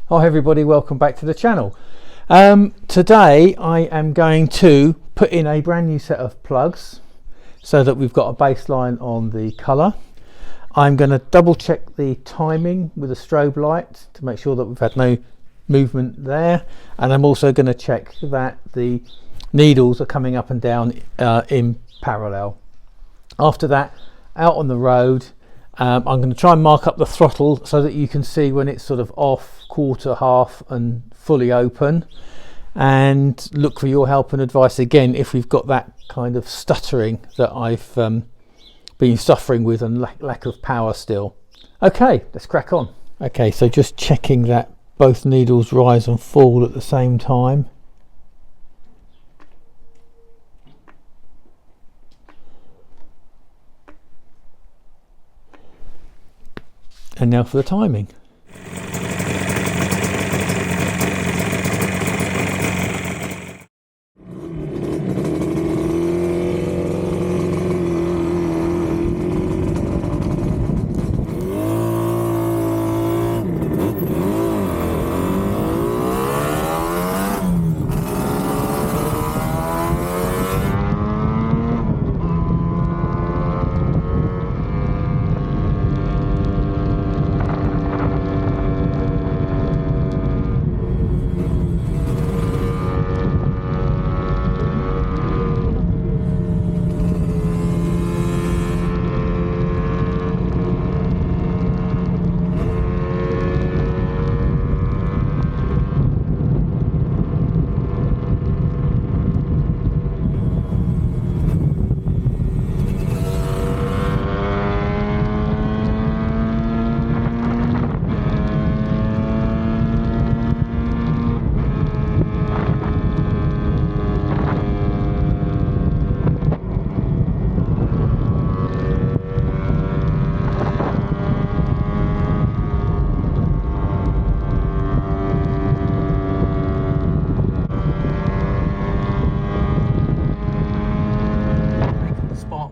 Hi everybody, welcome back to the channel. Today I am going to put in a brand new set of plugs so that we've got a baseline on the colour. I'm going to double check the timing with a strobe light to make sure that we've had no movement there, and I'm also going to check that the needles are coming up and down in parallel. After that, out on the road, I'm going to try and mark up the throttle so that you can see when it's sort of off, quarter, half and fully open, and look for your help and advice again if we've got that kind of stuttering that I've been suffering with and lack of power still. Okay, let's crack on. Okay, so just checking that both needles rise and fall at the same time. And now for the timing.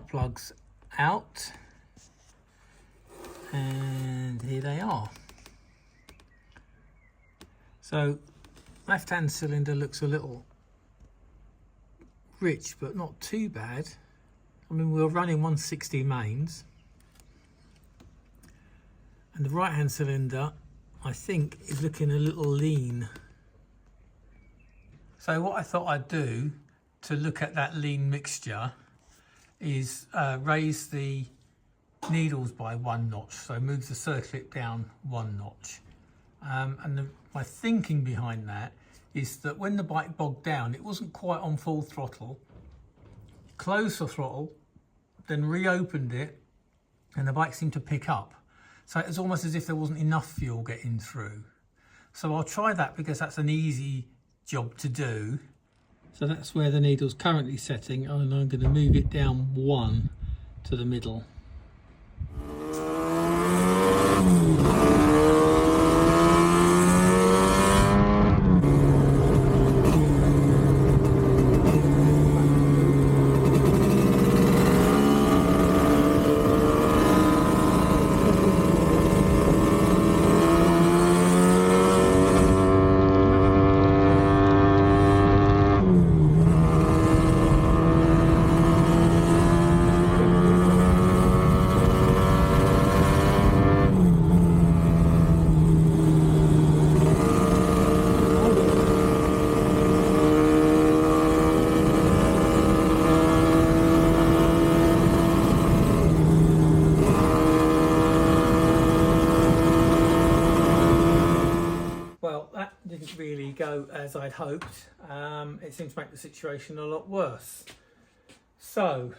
Plugs out, and here they are. So left hand cylinder looks a little rich but not too bad. I mean, we're running 160 mains, and the right hand cylinder I think is looking a little lean. So what I thought I'd do to look at that lean mixture is raise the needles by 1 notch, so move the circuit down 1 notch. My thinking behind that is that when the bike bogged down, it wasn't quite on full throttle. Closed the throttle, then reopened it, and the bike seemed to pick up. So it was almost as if there wasn't enough fuel getting through. So I'll try that because that's an easy job to do. So that's where the needle's currently setting, and I'm going to move it down 1 to the middle. Didn't really go as I'd hoped. It seems to make the situation a lot worse. So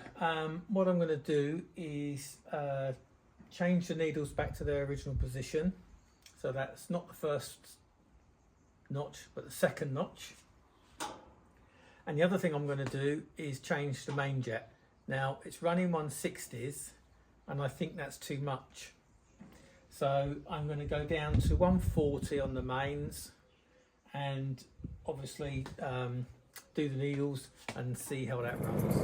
what I'm going to do is change the needles back to their original position. So that's not the first notch but the second notch. And the other thing I'm going to do is change the main jet. Now it's running 160s and I think that's too much. So I'm going to go down to 140 on the mains, and obviously do the needles and see how that runs.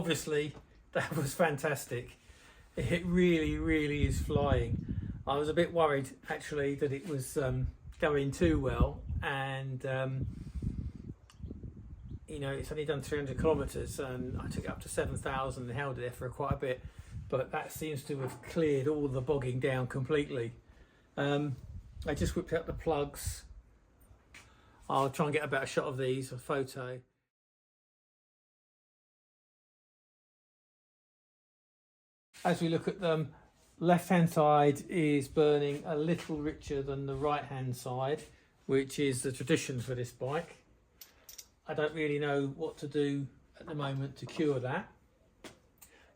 obviously that was fantastic. It really is flying. I was a bit worried actually that it was going too well, and you know, it's only done 300 kilometers, and I took it up to 7,000 and held it there for quite a bit, but that seems to have cleared all the bogging down completely. I just whipped out the plugs. I'll try and get a better shot of these, a photo. As we look at them, left hand side is burning a little richer than the right hand side, which is the tradition for this bike. I don't really know what to do at the moment to cure that.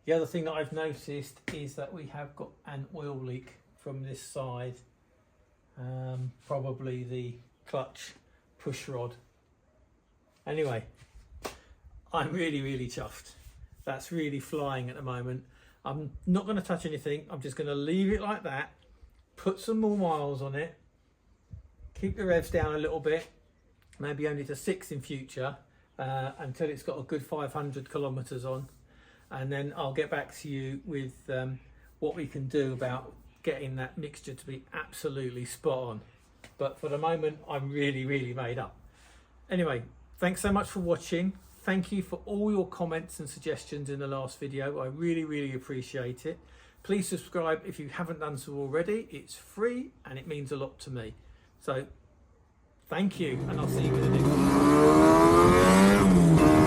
The other thing that I've noticed is that we have got an oil leak from this side, probably the clutch push rod. Anyway, I'm really chuffed. That's really flying at the moment. I'm not going to touch anything. I'm just going to leave it like that, put some more miles on it, keep the revs down a little bit, maybe only to 6 in future, until it's got a good 500 kilometers on, and then I'll get back to you with what we can do about getting that mixture to be absolutely spot on. But for the moment, I'm really made up. Anyway, thanks so much for watching. Thank you for all your comments and suggestions in the last video. I really appreciate it. Please subscribe if you haven't done so already. It's free and it means a lot to me. So thank you, and I'll see you in the next one.